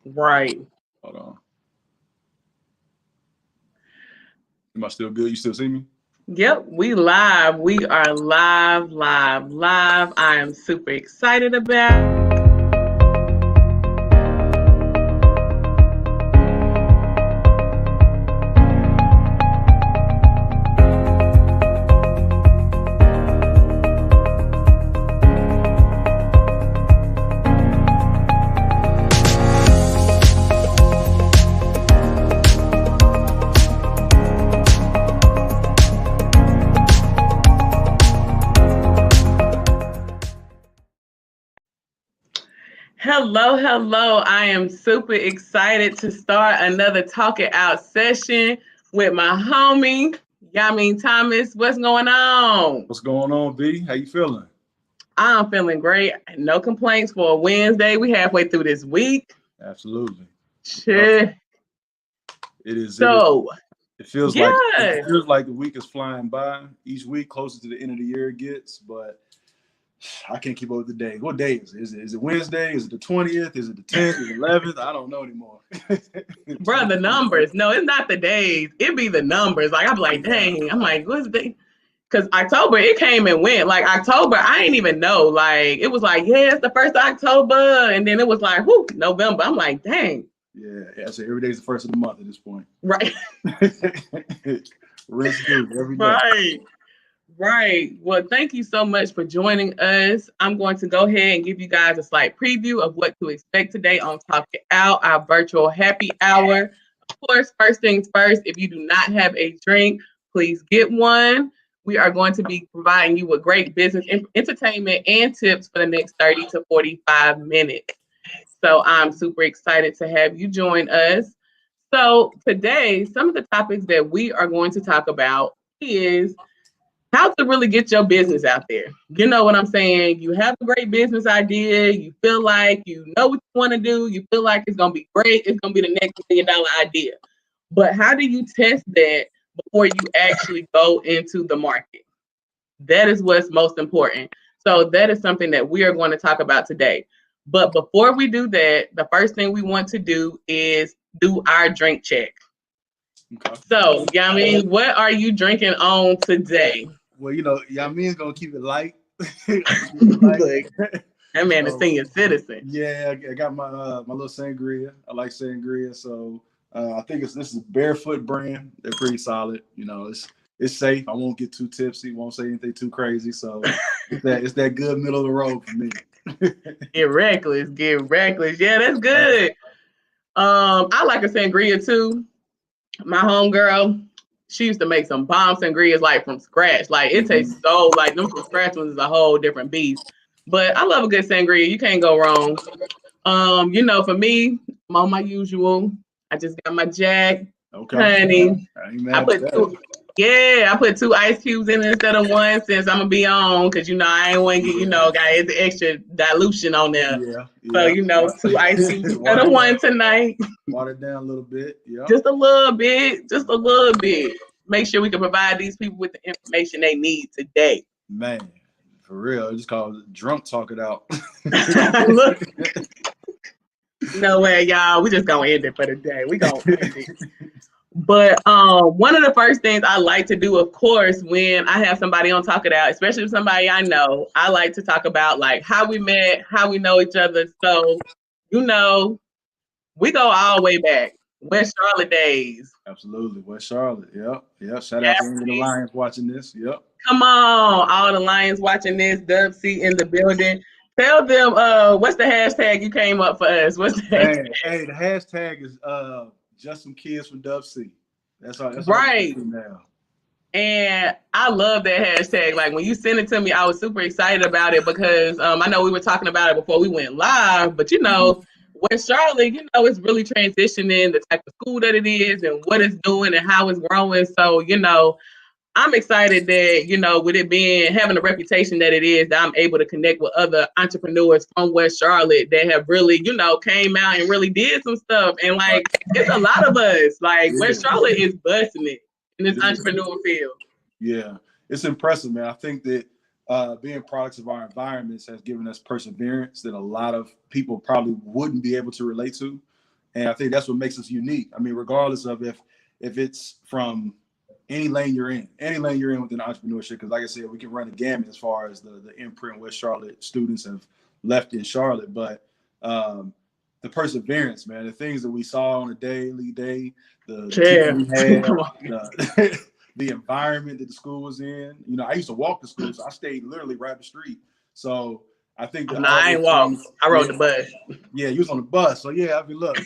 Right. Hold on. Am I still good? You still see me? Yep, we live. We are live, live, live. I am super excited about it. Hello, hello. I am super excited to start another Talk It Out session with my homie, Yameen Thomas. What's going on? What's going on, B? How you feeling? I'm feeling great. No complaints for a Wednesday. We halfway through this week. Absolutely. Yep. Shit. It is. So, It feels like yeah. the week is flying by. Each week closer to the end of the year it gets, but I can't keep up with the day. What day is it? Is it Wednesday? Is it the 20th? Is it the 10th? Is it 11th? I don't know anymore. Bro, the numbers. No, it's not the days. It be the numbers. Like, I'm like, dang. I'm like, what's the... Because October, it came and went. Like, October, I ain't even know. Like, it was like, yeah, it's the 1st of October. And then it was like, whoo, November. I'm like, dang. Yeah. So every day's the first of the month at this point. Right. Rest good every day. Right. Right. Well, thank you so much for joining us. I'm going to go ahead and give you guys a slight preview of what to expect today on Talk It Out, our virtual happy hour. Of course, first things first, if you do not have a drink, please get one. We are going to be providing you with great business entertainment and tips for the next 30 to 45 minutes. So I'm super excited to have you join us. So today, some of the topics that we are going to talk about is how to really get your business out there. You know what I'm saying? You have a great business idea. You feel like you know what you want to do. You feel like it's going to be great. It's going to be the next $1 million idea. But how do you test that before you actually go into the market? That is what's most important. So that is something that we are going to talk about today. But before we do that, the first thing we want to do is do our drink check. Okay. So, Yami, what are you drinking on today? Well, Yameen's gonna keep it light. Look, that man is So, senior citizen. yeah, I got my little sangria. I like sangria, so I think this is a Barefoot brand. They're pretty solid. It's safe. I won't get too tipsy. Won't say anything too crazy. So it's that good middle of the road for me. Get reckless. Yeah, that's good. I like a sangria too. My homegirl, she used to make some bomb sangrias like from scratch. Like it tastes so like them from scratch ones is a whole different beast. But I love a good sangria. You can't go wrong. For me, I'm on my usual. I just got my Jack, honey. I put two, I put 2 ice cubes in it instead of one since I'm gonna be on because I ain't want to get got the extra dilution on there. Yeah. So 2 ice cubes instead of one tonight. Water it down a little bit. Yeah. Just a little bit. Just a little bit. Make sure we can provide these people with the information they need today. Man, for real, it's called drunk talk it out. Look. No way, y'all. We just gonna end it for the day. We gonna end it. But one of the first things I like to do, of course, when I have somebody on Talk It Out, especially with somebody I know, I like to talk about like how we met, how we know each other. So, we go all the way back. West Charlotte days. Absolutely. West Charlotte. Yep. Shout out to any of the Lions watching this. Yep. Come on, all the Lions watching this. Dub C in the building. Tell them what's the hashtag you came up for us? What's the hashtag? Hey, the hashtag is just some kids from Dub C. That's right. Now. And I love that hashtag. Like when you sent it to me, I was super excited about it because I know we were talking about it before we went live, but West Charlotte, it's really transitioning the type of school that it is and what it's doing and how it's growing. So, I'm excited that, with it having the reputation that it is, that I'm able to connect with other entrepreneurs from West Charlotte that have really, came out and really did some stuff. And like, it's a lot of us. Like, West Charlotte is busting it in this entrepreneur field. Yeah, it's impressive, man. I think that being products of our environments has given us perseverance that a lot of people probably wouldn't be able to relate to. And I think that's what makes us unique. I mean, regardless of if it's from any lane you're in within entrepreneurship, because like I said, we can run a gamut as far as the imprint West Charlotte students have left in Charlotte. But the perseverance, man, the things that we saw on a daily day, the teachers we had, the environment that the school was in. You know, I used to walk to school, so I stayed literally right up the street. So I think that I ain't walked. I rode the bus. Yeah, you was on the bus. So yeah, I mean, look,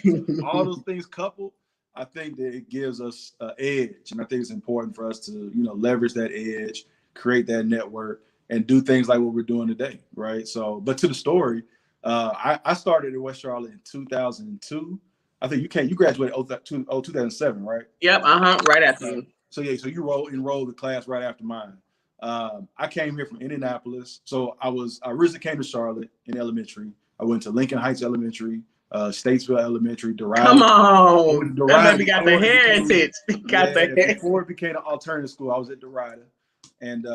all those things coupled, I think that it gives us an edge, and I think it's important for us to, you know, leverage that edge, create that network, and do things like what we're doing today, right? So, but to the story, I started in West Charlotte in 2002. I think you graduated 2007, right? Yep, right after you. So yeah, so you enrolled the class right after mine. I came here from Indianapolis, so I originally came to Charlotte in elementary. I went to Lincoln Heights Elementary, Statesville Elementary, DeRidder. Come on, that baby got the heritage. Before it became an alternative school, I was at DeRidder, and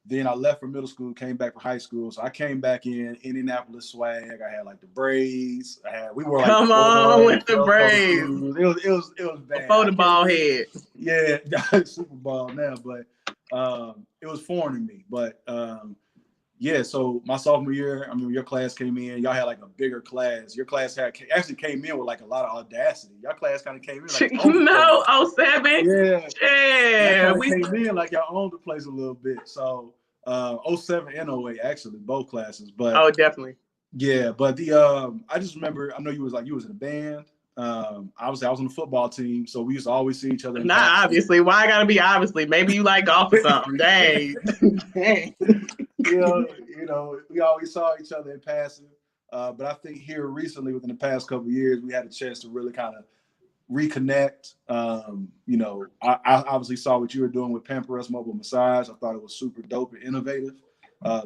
then I left for middle school, came back for high school. So I came back in Indianapolis swag. I had like the braids. We were like, come on with the braids. It was bad. Before the ball head. Yeah, super ball now, but it was foreign to me. But yeah, so my sophomore year, I mean, your class came in. Y'all had like a bigger class. Your class actually came in with like a lot of audacity. Your class kind of came in like 07. Yeah, we came in like y'all owned the place a little bit. So 07 and 08 actually, both classes. But definitely. Yeah, but I just remember, I know you was in a band. Obviously I was on the football team, so we used to always see each other. Not obviously. Why I gotta be obviously? Maybe you like golf or something. Dang. You know, we always saw each other in passing. But I think here recently, within the past couple of years, we had a chance to really kind of reconnect. You know, I obviously saw what you were doing with Pamper Us Mobile Massage. I thought it was super dope and innovative.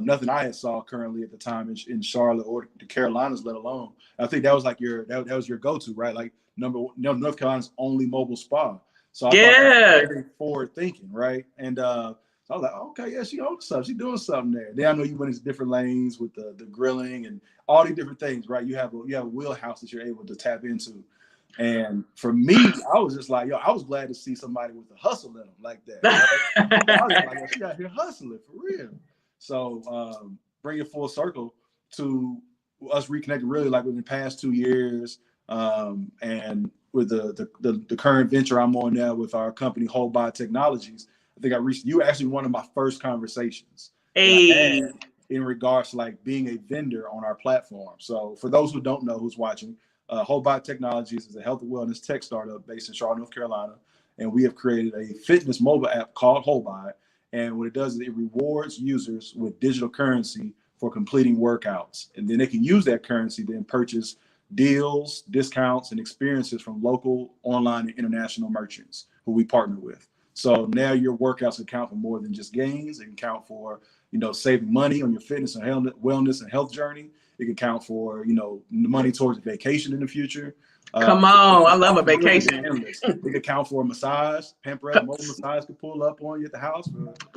Nothing I had saw currently at the time in Charlotte or the Carolinas, let alone. I think that was like that was your go-to, right? Like North Carolina's only mobile spa. So I thought that was very forward thinking, right? And so I was like, okay, yeah, she owns stuff. She's doing something there. Then I know you went into different lanes with the grilling and all these different things, right? You have a wheelhouse that you're able to tap into. And for me, I was just like, I was glad to see somebody with a hustle in them like that. Right? I was like, she out here hustling for real. So bring it full circle to us reconnecting really like within the past 2 years, and with the current venture I'm on now with our company Whole Bod Technologies. I think you were actually one of my first conversations in regards to like being a vendor on our platform. So for those who don't know, who's watching, Whole Bod Technologies is a health and wellness tech startup based in Charlotte, North Carolina, and we have created a fitness mobile app called Whole Bod. And what it does is it rewards users with digital currency for completing workouts. And then they can use that currency to then purchase deals, discounts, and experiences from local, online, and international merchants who we partner with. So now your workouts account for more than just gains. It can count for, saving money on your fitness and wellness and health journey. It can count for, money towards a vacation in the future. Come on, I love a vacation. It can count for a massage. Pamper Us Mobile Massage can pull up on you at the house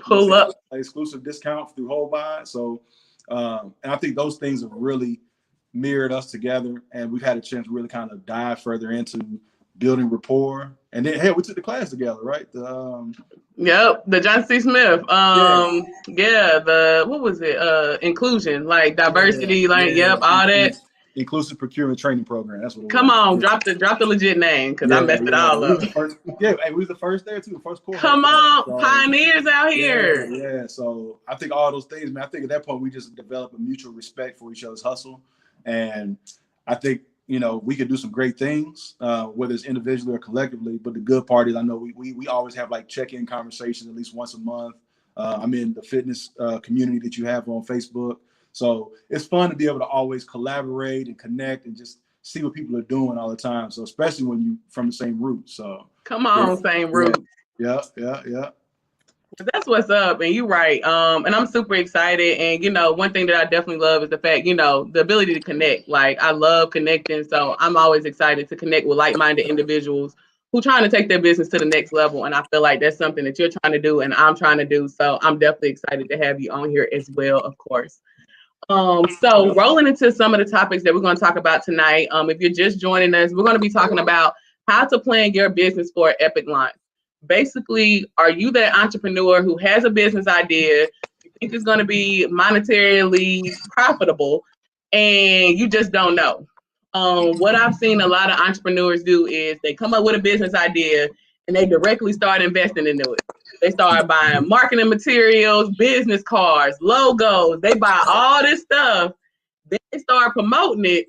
for an exclusive discount through Whole Bod. So, and I think those things have really mirrored us together, and we've had a chance to really kind of dive further into building rapport. And then, hey, we took the class together, right? The John C. Smith. What was it? Inclusion, like diversity, all that. Inclusive procurement training program. That's what it was. Come on, drop the legit name because I messed it all up. We was the first there too. The first course. Come on, pioneers out here. Yeah. So I think all those things, man. I think at that point we just developed a mutual respect for each other's hustle, and I think we could do some great things, whether it's individually or collectively. But the good part is I know we always have like check-in conversations at least once a month. I'm in the fitness community that you have on Facebook. So it's fun to be able to always collaborate and connect and just see what people are doing all the time. So especially when you from the same root. So come on, same root. Yeah. That's what's up, and you're right. And I'm super excited. And one thing that I definitely love is the fact, the ability to connect. Like I love connecting, so I'm always excited to connect with like-minded individuals who trying to take their business to the next level. And I feel like that's something that you're trying to do, and I'm trying to do. So I'm definitely excited to have you on here as well, of course. So rolling into some of the topics that we're going to talk about tonight. If you're just joining us, we're going to be talking about how to plan your business for an epic launch. Basically, are you that entrepreneur who has a business idea, you think it's going to be monetarily profitable, and you just don't know? What I've seen a lot of entrepreneurs do is they come up with a business idea and they directly start investing into it. They start buying marketing materials, business cards, logos. They buy all this stuff. Then they start promoting it.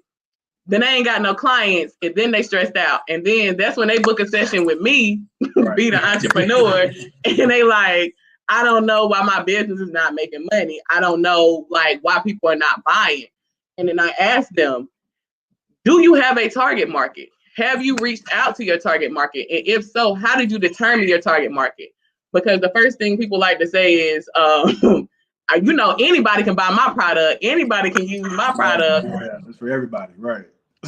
Then they ain't got no clients, and then they stressed out. And then that's when they book a session with me, Right. be the entrepreneur, and they like, I don't know why my business is not making money. I don't know like why people are not buying. And then I ask them, do you have a target market? Have you reached out to your target market? And if so, how did you determine your target market? Because the first thing people like to say is, anybody can buy my product. Anybody can use my product. Yeah, it's for everybody, right?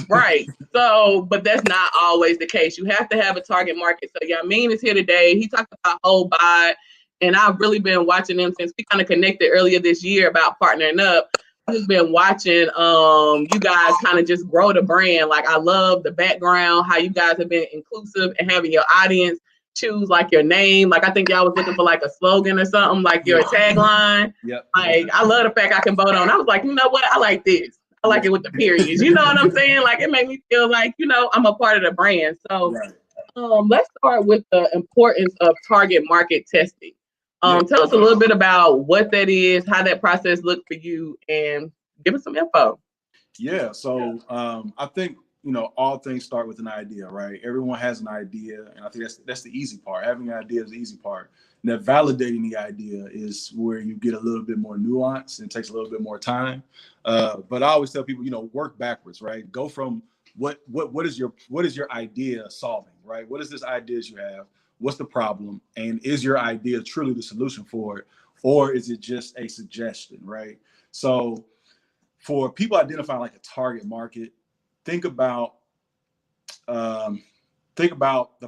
Right. So, but that's not always the case. You have to have a target market. So Yameen is here today. He talked about Whole Bod, and I've really been watching them since we kind of connected earlier this year about partnering up. I've just been watching you guys kind of just grow the brand. Like I love the background, how you guys have been inclusive and having your audience choose like your name. Like I think y'all was looking for like a slogan or something, like your tagline. Yep. Like I love the fact I can vote on. I was like, you know what? I like this. I like it with the periods. You know what I'm saying? Like it made me feel like, I'm a part of the brand. So Right. let's start with the importance of target market testing. Tell us a little bit about what that is, how that process looked for you, and give us some info. Yeah. So I think all things start with an idea, right? Everyone has an idea, and I think that's the easy part. Having an idea is the easy part. Now, validating the idea is where you get a little bit more nuance and it takes a little bit more time. But I always tell people, work backwards, right? Go from what is your idea solving, right? What is this ideas you have? What's the problem? And is your idea truly the solution for it? Or is it just a suggestion, right? So for people identifying like a target market, think about the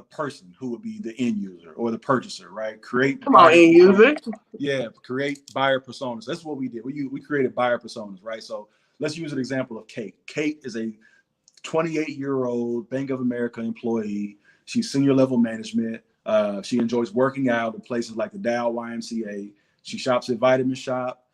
person who would be the end user or the purchaser, right? Create end user. Yeah, create buyer personas. That's what we did. We created buyer personas, right? So let's use an example of Kate. Kate is a 28-year-old Bank of America employee. She's senior level management. She enjoys working out at places like the Dow YMCA. She shops at Vitamin Shop.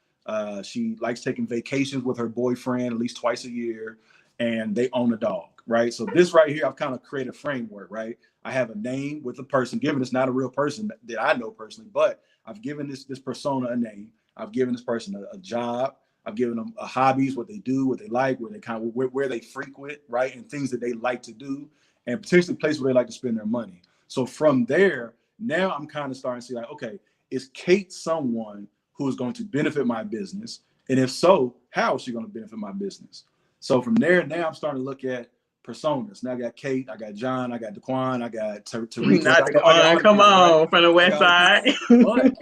She likes taking vacations with her boyfriend at least twice a year, and they own a dog, right? So this right here, I've kind of created a framework, right? I have a name with a person, given it's not a real person that I know personally, but I've given this persona a name. I've given this person a job. I've given them hobbies, what they do, what they like, where they frequent, right? And things that they like to do, and potentially places where they like to spend their money. So from there, now I'm kind of starting to see like, okay, is Kate someone who is going to benefit my business? And if so, how is she going to benefit my business? So from there, now I'm starting to look at personas. Now I got Kate, I got John, I got Daquan, I got Tariq. Not Daquan, come on, right? From the West Side. But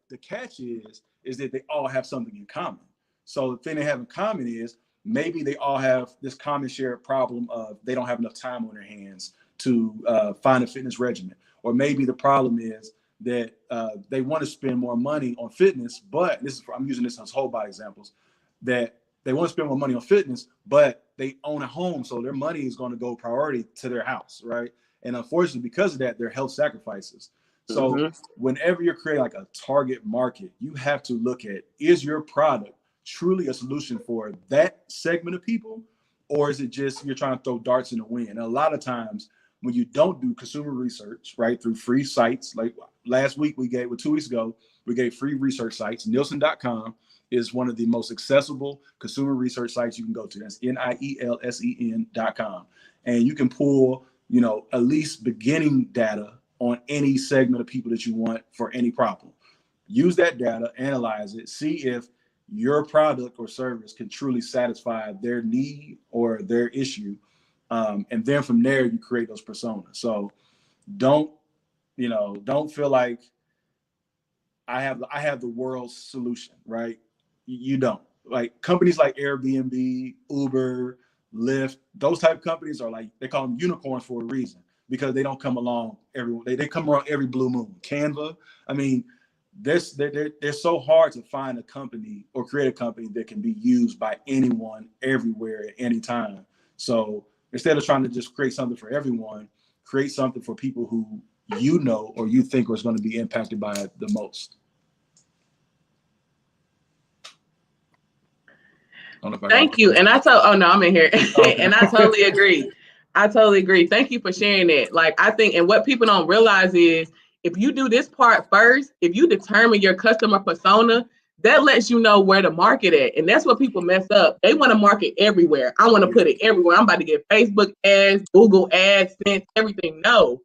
the catch is that they all have something in common. So the thing they have in common is maybe they all have this common shared problem of they don't have enough time on their hands to find a fitness regimen. Or maybe the problem is that they want to spend more money on fitness, but I'm using this as whole body examples, that they want to spend more money on fitness, but they own a home, so their money is going to go priority to their house, right? And unfortunately, because of that, they're health sacrifices. So whenever you're creating like a target market, you have to look at, is your product truly a solution for that segment of people, or is it just you're trying to throw darts in the wind? And a lot of times when you don't do consumer research, right, through free sites, like last week 2 weeks ago, we gave free research sites. Nielsen.com is one of the most accessible consumer research sites you can go to. That's NIELSEN.com. And you can pull, at least beginning data on any segment of people that you want for any problem. Use that data, analyze it, see if your product or service can truly satisfy their need or their issue. And then from there, you create those personas. So don't feel like I have the world's solution, right? You don't. Like companies like Airbnb, Uber, Lyft, those type of companies are like, they call them unicorns for a reason, because they don't come along they come around every blue moon. Canva, I mean, they're so hard to find a company or create a company that can be used by anyone everywhere at any time. So instead of trying to just create something for everyone, create something for people who you know or you think is going to be impacted by it the most. Thank you. And I'm in here. Okay. And I totally agree. I totally agree. Thank you for sharing it. Like, I think, and what people don't realize is if you do this part first, if you determine your customer persona, that lets you know where to market at. And that's what people mess up. They want to market everywhere. I want to put it everywhere. I'm about to get Facebook ads, Google ads, everything. No.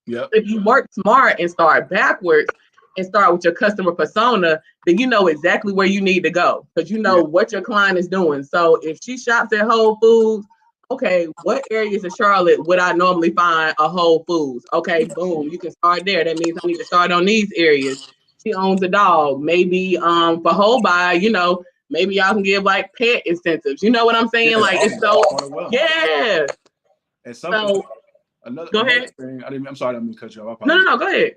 Yep. If you work smart and start backwards and start with your customer persona, then you know exactly where you need to go because you know what your client is doing. So if she shops at Whole Foods, okay, what areas of Charlotte would I normally find a Whole Foods? Okay, boom, you can start there. That means I need to start on these areas. She owns a dog. Maybe for Whole Bod, you know, maybe y'all can give like pet incentives. You know what I'm saying? Like it's so yeah. And something go ahead. Thing, I'm sorry, I didn't mean to cut you off. No, go ahead.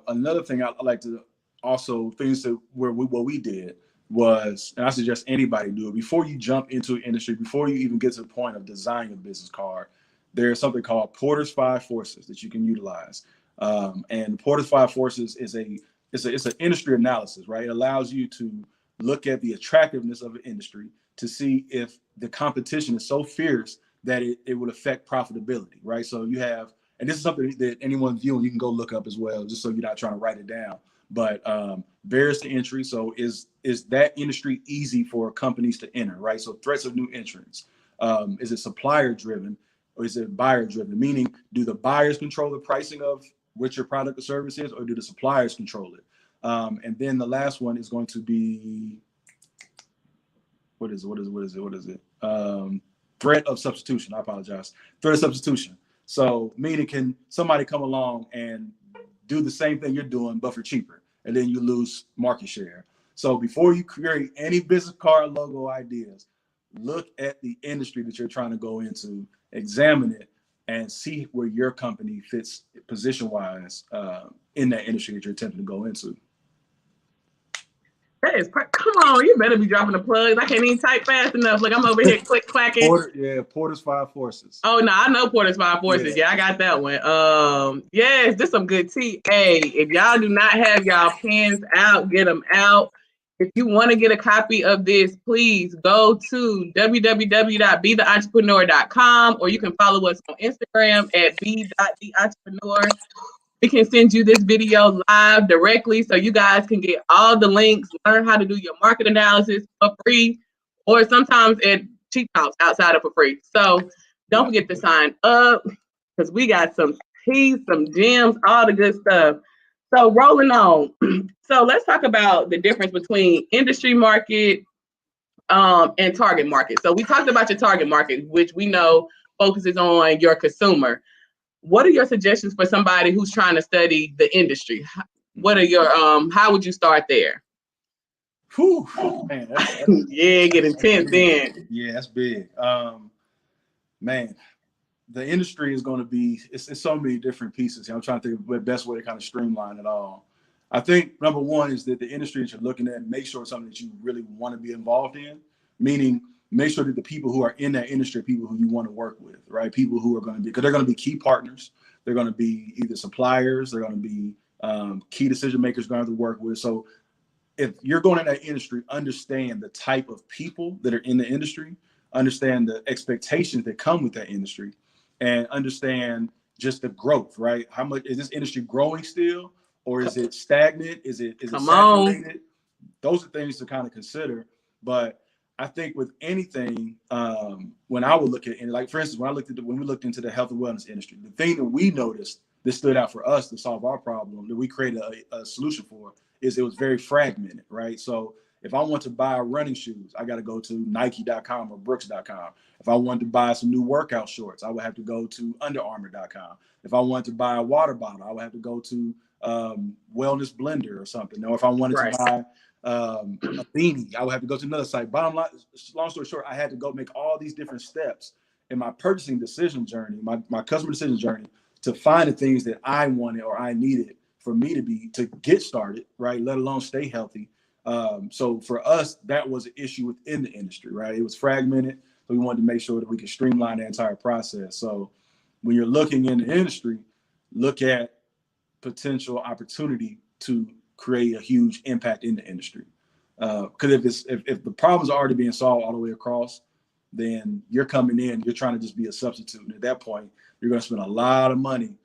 Another thing I like to also things that what we did was, and I suggest anybody do it before you jump into an industry, before you even get to the point of designing a business card. There's something called Porter's 5 Forces that you can utilize, and Porter's 5 Forces is it's an industry analysis, right? It allows you to look at the attractiveness of an industry to see if the competition is so fierce that it would affect profitability, right? So you have, and this is something that anyone viewing, you can go look up as well, just so you're not trying to write it down. But barriers to entry. So is that industry easy for companies to enter, right? So threats of new entrants. Is it supplier driven or is it buyer driven? Meaning, do the buyers control the pricing of what your product or service is, or do the suppliers control it? And then the last one is going to be, what is it? Threat of substitution. I apologize. Threat of substitution. So meaning, can somebody come along and do the same thing you're doing, but for cheaper, and then you lose market share. So before you create any business card logo ideas, look at the industry that you're trying to go into, examine it, and see where your company fits position-wise in that industry that you're attempting to go into. That is, come on, you better be dropping the plugs. I can't even type fast enough. Like I'm over here click clacking. Porter's 5 Forces. Oh no, I know Porter's 5 Forces. Yeah, I got that one. Yes, this some good tea. Hey, if y'all do not have y'all pens out, get them out. If you want to get a copy of this, please go to www.betheentrepreneur.com, or you can follow us on Instagram at b.theentrepreneur. We can send you this video live directly so you guys can get all the links, learn how to do your market analysis for free, or sometimes at cheap house outside of for free. So don't forget to sign up because we got some tea, some gems, all the good stuff. So rolling on. So let's talk about the difference between industry market and target market. So we talked about your target market, which we know focuses on your consumer. What are your suggestions for somebody who's trying to study the industry? What are your how would you start there? Whew, man, that's yeah, get intense then. Yeah, that's big. Man, the industry is going to be it's so many different pieces. I'm trying to think of the best way to kind of streamline it all. I think number one is that the industry that you're looking at, make sure it's something that you really want to be involved in, meaning make sure that the people who are in that industry are people who you want to work with, right? People who are going to be, because they're going to be key partners. They're going to be either suppliers, they're going to be key decision makers going to have to work with. So if you're going in that industry, understand the type of people that are in the industry, understand the expectations that come with that industry, and understand just the growth, right? How much is this industry growing still, or is it stagnant? Is it saturated? Those are things to kind of consider. But I think with anything, when I would look at, and like for instance, when we looked into the health and wellness industry, the thing that we noticed that stood out for us to solve our problem, that we created a solution for, is it was very fragmented, right? So if I want to buy running shoes, I got to go to Nike.com or Brooks.com. If I wanted to buy some new workout shorts, I would have to go to UnderArmour.com. If I wanted to buy a water bottle, I would have to go to Wellness Blender or something. Or if I wanted to buy a beanie, I would have to go to another site. Bottom line, long story short, I had to go make all these different steps in my purchasing decision journey, my customer decision journey, to find the things that I wanted or I needed for me to get started, right? Let alone stay healthy. So for us, that was an issue within the industry, right? It was fragmented. So we wanted to make sure that we could streamline the entire process. So when you're looking in the industry, look at potential opportunity to create a huge impact in the industry. Because if the problems are already being solved all the way across, then you're coming in, you're trying to just be a substitute. And at that point, you're going to spend a lot of money.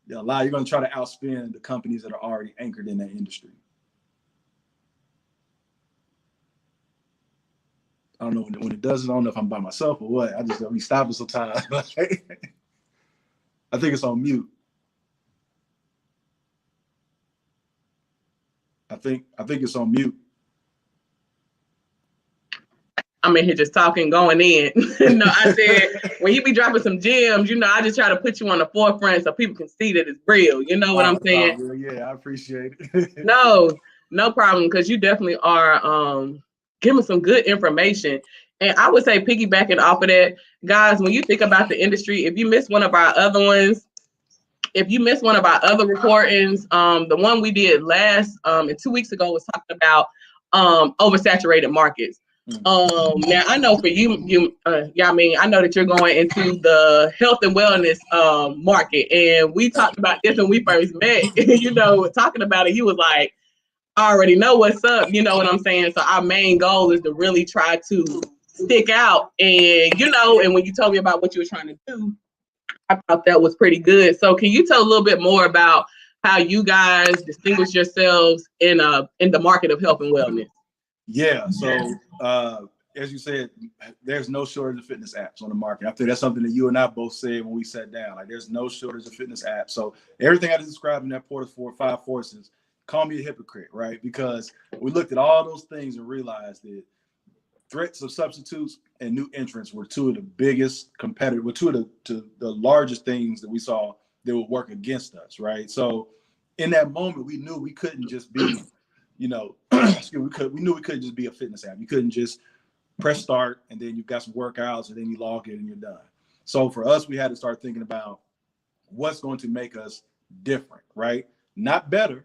You're going to try to outspend the companies that are already anchored in that industry. I don't know when it does it. I don't know if I'm by myself or what. I just be stopping sometimes. I think it's on mute. I think it's on mute. I'm in here just talking, going in. No, I said, when you be dropping some gems, I just try to put you on the forefront so people can see that it's real. You know what I'm saying? Yeah, I appreciate it. No problem, because you definitely are giving some good information. And I would say, piggybacking off of that, guys, when you think about the industry, if you miss one of our other ones, if you missed one of our other recordings, the one we did last and 2 weeks ago was talking about oversaturated markets. Now I know for Yameen, I know that you're going into the health and wellness market, and we talked about this when we first met. Talking about it, you was like, I already know what's up. You know what I'm saying? So our main goal is to really try to stick out, and and when you told me about what you were trying to do, I thought that was pretty good. So can you tell a little bit more about how you guys distinguish yourselves in the market of health and wellness? Yeah. So as you said, there's no shortage of fitness apps on the market. I think that's something that you and I both said when we sat down. Like, there's no shortage of fitness apps. So everything I just described in that five forces, call me a hypocrite, right? Because we looked at all those things and realized that threats of substitutes and new entrants were two of the biggest competitors, were two of the largest things that we saw that would work against us, right? So in that moment, we knew we couldn't just be, we knew we couldn't just be a fitness app. You couldn't just press start and then you've got some workouts and then you log in and you're done. So for us, we had to start thinking about what's going to make us different, right? Not better,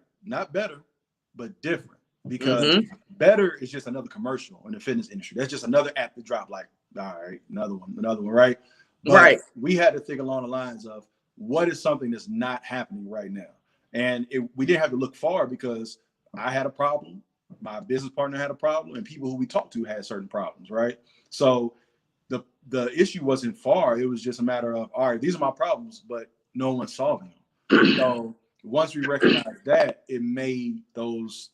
but different. Because better is just another commercial in the fitness industry. That's just another app to drop, like, all right, another one, right? But we had to think along the lines of what is something that's not happening right now. And we didn't have to look far, because I had a problem, my business partner had a problem, and people who we talked to had certain problems, right? So the issue wasn't far. It was just a matter of, all right, these are my problems, but no one's solving them. So once we recognized that, it made those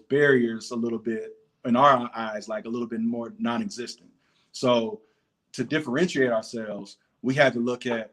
barriers a little bit, in our eyes, like a little bit more non-existent. So to differentiate ourselves, we had to look at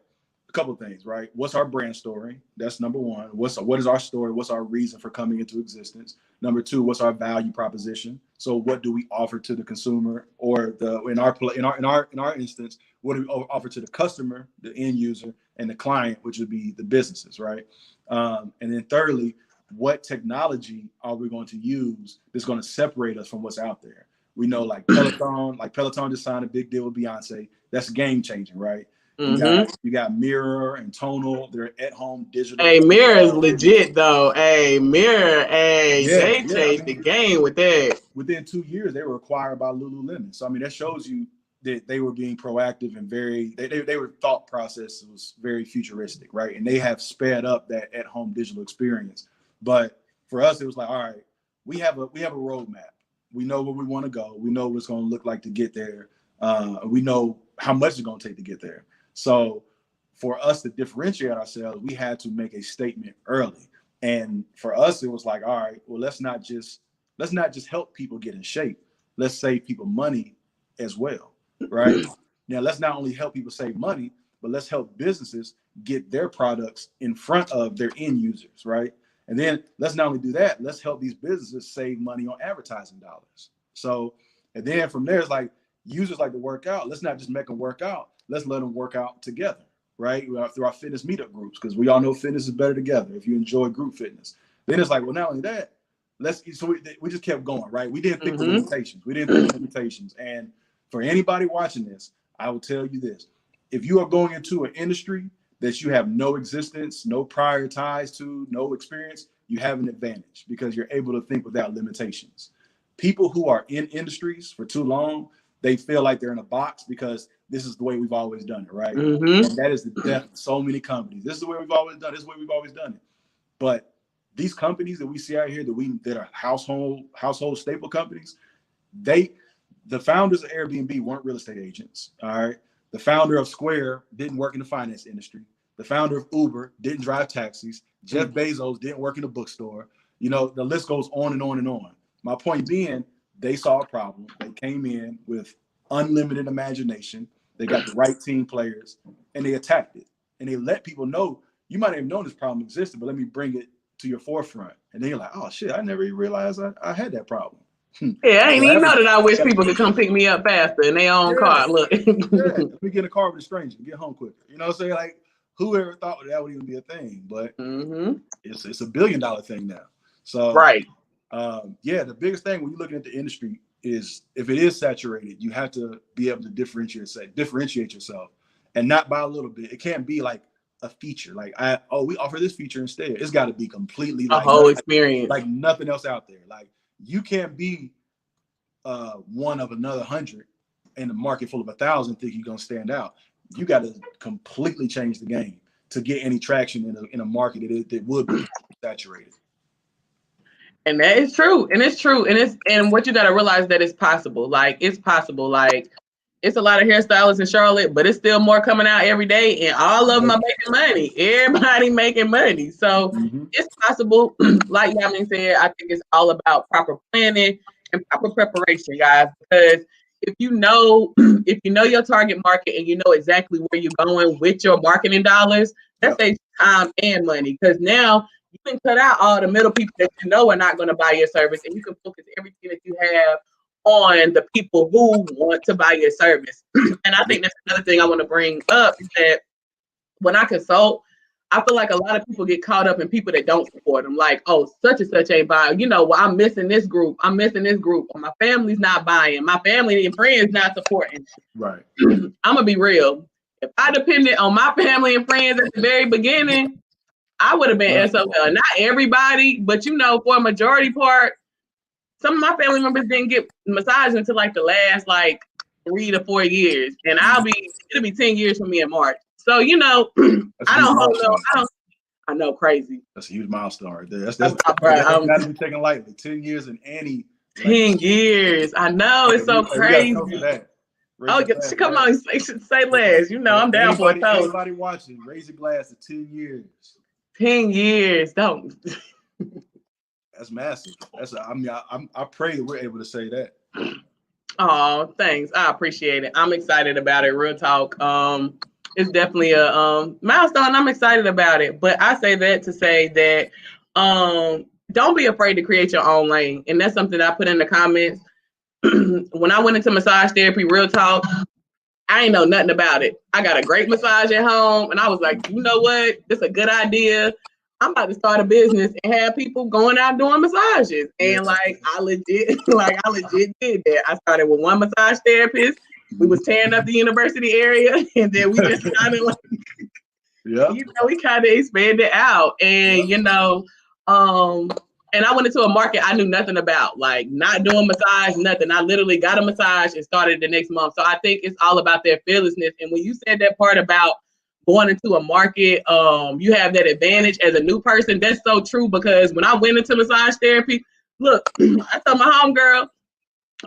a couple of things, right? What's our brand story? That's number one. What is our story? What's our reason for coming into existence? Number two, what's our value proposition? So what do we offer to the consumer, or in our instance, what do we offer to the customer, the end user, and the client, which would be the businesses, right? And then thirdly, what technology are we going to use that's going to separate us from what's out there? We know, like Peloton just signed a big deal with Beyonce. That's game changing, right? You got Mirror and Tonal. They're at home digital. Hey, Mirror is legit though. Hey, Mirror, they changed the game with that. Within 2 years, they were acquired by Lululemon. So I mean, that shows you that they were being proactive and they were thought process was very futuristic, right? And they have sped up that at home digital experience. But for us, it was like, all right, we have a roadmap. We know where we want to go. We know what it's going to look like to get there. We know how much it's going to take to get there. So for us to differentiate ourselves, we had to make a statement early. And for us, it was like, all right, well, let's not just help people get in shape. Let's save people money as well, right? Now, let's not only help people save money, but let's help businesses get their products in front of their end users, right? And then let's not only do that, let's help these businesses save money on advertising dollars. So, and then from there, it's like, users like to work out. Let's not just make them work out. Let's let them work out together, right? Through our fitness meetup groups, because we all know fitness is better together if you enjoy group fitness. Then it's like, well, not only that, we just kept going, right? We didn't think of limitations. And for anybody watching this, I will tell you this. If you are going into an industry that you have no existence, no prior ties to, no experience, you have an advantage because you're able to think without limitations. People who are in industries for too long, they feel like they're in a box because this is the way we've always done it, right? Mm-hmm. And that is the death of so many companies. This is the way we've always done it. This is the way we've always done it. But these companies that we see out here that are household staple companies, the founders of Airbnb weren't real estate agents. All right. The founder of Square didn't work in the finance industry. The founder of Uber didn't drive taxis. Jeff Bezos didn't work in a bookstore. You know, the list goes on and on and on. My point being, they saw a problem. They came in with unlimited imagination. They got the right team players and they attacked it. And they let people know, you might not have known this problem existed, but let me bring it to your forefront. And then you're like, oh shit, I never even realized I had that problem. Yeah, I ain't even know that I wish people could come pick me up faster in their own car. Look. Let me get in a car with a stranger and get home quicker. You know what I'm saying? Like, whoever thought that would even be a thing? But it's a $1 billion thing now. So right. The biggest thing when you're looking at the industry is if it is saturated, you have to be able to differentiate yourself, and not by a little bit. It can't be like a feature. Like we offer this feature instead. It's got to be completely a whole experience, like nothing else out there. Like you can't be one of another 100 in a market full of 1,000 think you're gonna stand out. You got to completely change the game to get any traction in a market that would be saturated. And that is true. And it's true. And what you got to realize that it's possible. Like, it's possible. Like, it's a lot of hairstylists in Charlotte, but it's still more coming out every day. And all of them are making money. Everybody making money. So it's possible. Like Yameen said, I think it's all about proper planning and proper preparation, guys. Because if you know your target market and you know exactly where you're going with your marketing dollars, that saves time and money. Because now you can cut out all the middle people that you know are not going to buy your service, and you can focus everything that you have on the people who want to buy your service. And I think that's another thing I want to bring up is that when I consult, I feel like a lot of people get caught up in people that don't support them. Like, oh, such and such ain't buying. You know, well, I'm missing this group. Or my family's not buying. My family and friends not supporting. Right. I'm going to be real. If I depended on my family and friends at the very beginning, I would have been SOL. Not everybody, but you know, for a majority part, some of my family members didn't get massages until like the last 3 to 4 years. And it'll be 10 years for me in March. So, you know, I know, crazy. That's a huge milestone right there. That's right. Not to be taken lightly. 10 years in any. 10 years. I know, it's so crazy. Come on, say less. You know, I'm down for a toast. Everybody watching, raise a glass to 10 years. 10 years. Don't. That's massive. I pray that we're able to say that. Oh, thanks. I appreciate it. I'm excited about it. Real talk. It's definitely a milestone. I'm excited about it. But I say that to say that don't be afraid to create your own lane. And that's something that I put in the comments. When I went into massage therapy, real talk, I ain't know nothing about it. I got a great massage at home, and I was like, you know what? This is a good idea. I'm about to start a business and have people going out doing massages. And I legit did that. I started with one massage therapist. We was tearing up the university area, and then we just kind of we kind of expanded out. And and I went into a market I knew nothing about, like not doing massage, nothing. I literally got a massage and started the next month. So I think it's all about their fearlessness. And when you said that part about going into a market, you have that advantage as a new person. That's so true, because when I went into massage therapy, look, I told my homegirl,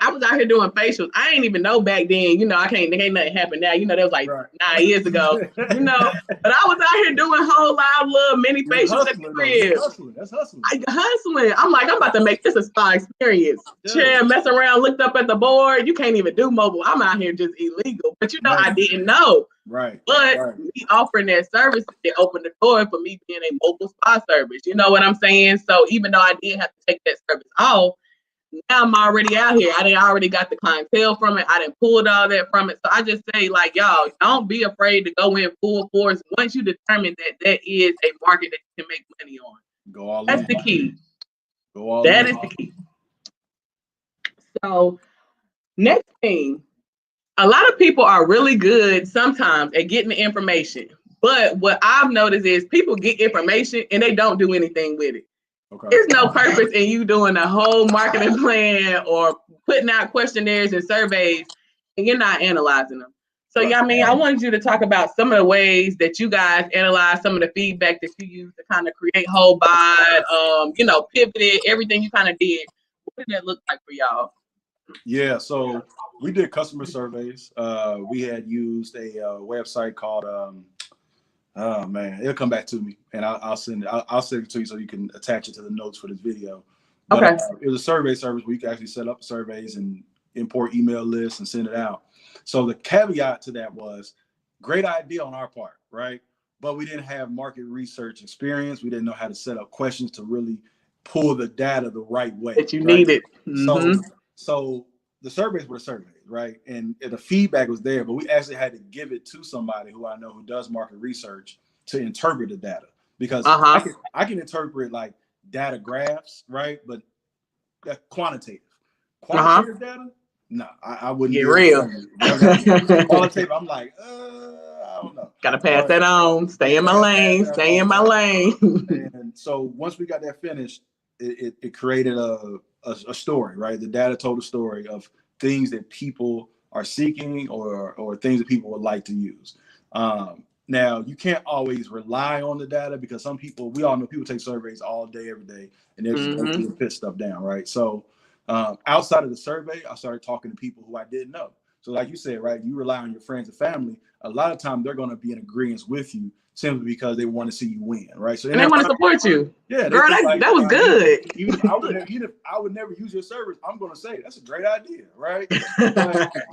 I was out here doing facials. I ain't even know back then, ain't nothing happen now. That was 9 years ago, but I was out here doing whole live little mini facials at the crib. That's hustling. Hustling. I'm like, I'm about to make this a spa experience. Chair, mess around, looked up at the board. You can't even do mobile. I'm out here just illegal. But I didn't know. Right. But me offering that service, it opened the door for me being a mobile spa service. You know what I'm saying? So even though I did have to take that service off, now I'm already out here. I already got the clientele from it. I didn't pull all that from it. So I just say, y'all, don't be afraid to go in full force once you determine that is a market that you can make money on. Go all in. That's the key. Go all in. That is the key. So next thing, a lot of people are really good sometimes at getting the information. But what I've noticed is people get information and they don't do anything with it. Okay. There's no purpose in you doing a whole marketing plan or putting out questionnaires and surveys and you're not analyzing them. So, Right. yeah, I mean, I wanted you to talk about some of the ways that you guys analyze some of the feedback that you use to kind of create Whole Bod, pivoted, everything you kind of did. What did that look like for y'all? Yeah, so we did customer surveys. We had used a website called oh man, it'll come back to me, and I'll send it. I'll send it to you so you can attach it to the notes for this video. But Okay. it was a survey service where you can actually set up surveys and import email lists and send it out. So the caveat to that was great idea on our part, right? But we didn't have market research experience. We didn't know how to set up questions to really pull the data the right way. That you right? needed. So the surveys were surveys, right? And the feedback was there, but we actually had to give it to somebody who I know who does market research to interpret the data, because I can interpret like data graphs, right? But that's quantitative data, no, I wouldn't Get be real. qualitative. I'm like, I don't know. Gotta pass that on. Stay in my lane. Stay in my lane. And so once we got that finished, it created a story, right? The data told a story of things that people are seeking or things that people would like to use. Now, you can't always rely on the data because some people, we all know people take surveys all day, every day, and they're just going to put stuff down, right? So outside of the survey, I started talking to people who I didn't know. So like you said, right, you rely on your friends and family. A lot of time they're going to be in agreement with you simply because they want to see you win, right? So and they want to support you. Yeah, girl, that was good. Even if I would never use your service, I'm going to say that's a great idea, right?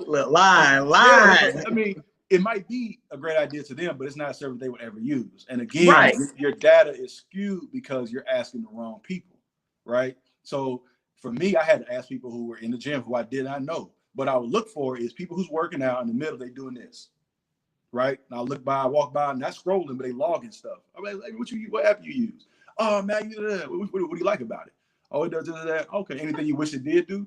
Line. Yeah, I mean, it might be a great idea to them, but it's not a service they would ever use. And again, your data is skewed because you're asking the wrong people, right? So for me, I had to ask people who were in the gym who I did not know. What I would look for is people who's working out in the middle, they doing this, right? And I'll walk by, and not scrolling, but they logging stuff. I'm like, what app you use? Oh, man, what do you like about it? Oh, it does that. Okay, anything you wish it did do?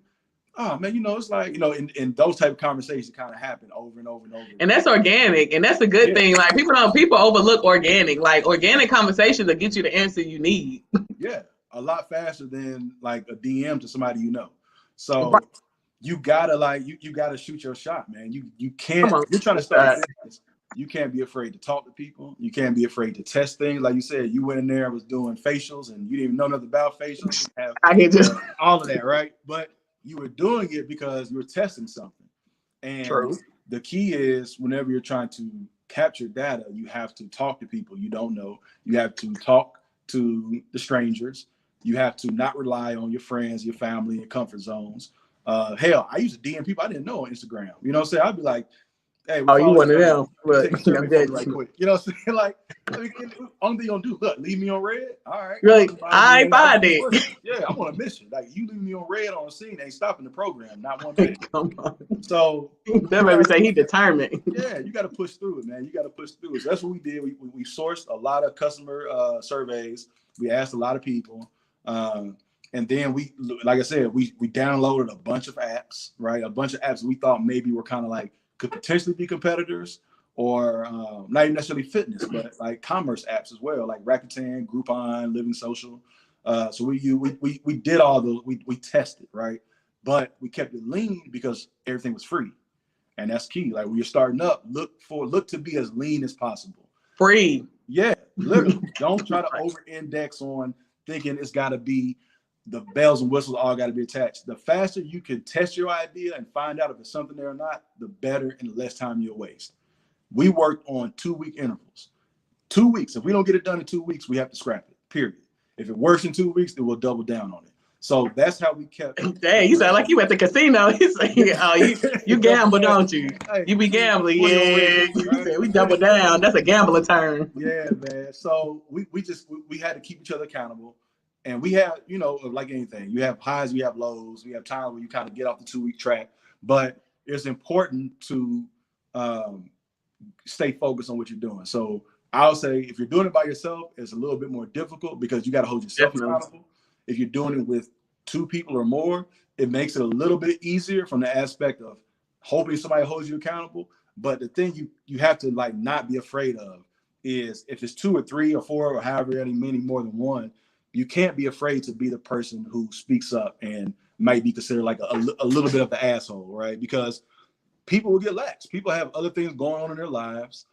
Oh man, it's like, and those type of conversations kind of happen over and over and over. And that's organic, and that's a good thing. Like people overlook organic. Like organic conversations that get you the answer you need. Yeah, a lot faster than like a DM to somebody you know. So you gotta you gotta shoot your shot, man. You can't. You're trying to start a business. You can't be afraid to talk to people. You can't be afraid to test things. Like you said, you went in there and was doing facials, and you didn't even know nothing about facials. I can just all of that, right? But you were doing it because you were testing something. And the key is whenever you're trying to capture data, you have to talk to people you don't know. You have to talk to the strangers. You have to not rely on your friends, your family, your comfort zones. Hell, I used to DM people I didn't know on Instagram. You know what I'm saying? I'd be like, hey, oh, you one of them. Take a survey right quick. You know what I'm saying? Like, only thing you're gonna do, look, leave me on red. All right. Like, I find it. Yeah, I'm on a mission. Like, you leave me on red on the scene, ain't stopping the program, not one bit. So that made me say he determined. Yeah, you got to push through it, man. You got to push through it. So that's what we did. We sourced a lot of customer surveys. We asked a lot of people. And then we, like I said, we downloaded a bunch of apps, right? A bunch of apps that we thought maybe were kind of like, could potentially be competitors, or not even necessarily fitness, but like commerce apps as well, like Rakuten, Groupon, Living Social. So we did all those. We tested, right? But we kept it lean because everything was free, and that's key. Like when you're starting up, look to be as lean as possible. Free. Yeah, literally. Don't try to over-index on thinking it's got to be the bells and whistles all got to be attached. The faster you can test your idea and find out if it's something there or not, the better and the less time you'll waste. We worked on 2-week intervals. 2 weeks. If we don't get it done in 2 weeks, we have to scrap it, period. If it works in 2 weeks, then we'll double down on it. So that's how we kept. Dang, you sound like you at the casino. He's saying, oh, you gamble, don't you? Hey, you be gambling. Yeah. You said we double down. That's a gambler term. Yeah, man. So we had to keep each other accountable. And we have, like anything, you have highs, you have lows, we have times where you kind of get off the 2-week track, but it's important to stay focused on what you're doing. So I'll say if you're doing it by yourself, it's a little bit more difficult because you got to hold yourself accountable. If you're doing it with 2 people or more, it makes it a little bit easier from the aspect of hoping somebody holds you accountable. But the thing you have to like not be afraid of is if it's 2 or 3 or 4 or however many more than one, you can't be afraid to be the person who speaks up and might be considered like a little bit of the asshole, right? Because people will get lax. People have other things going on in their lives.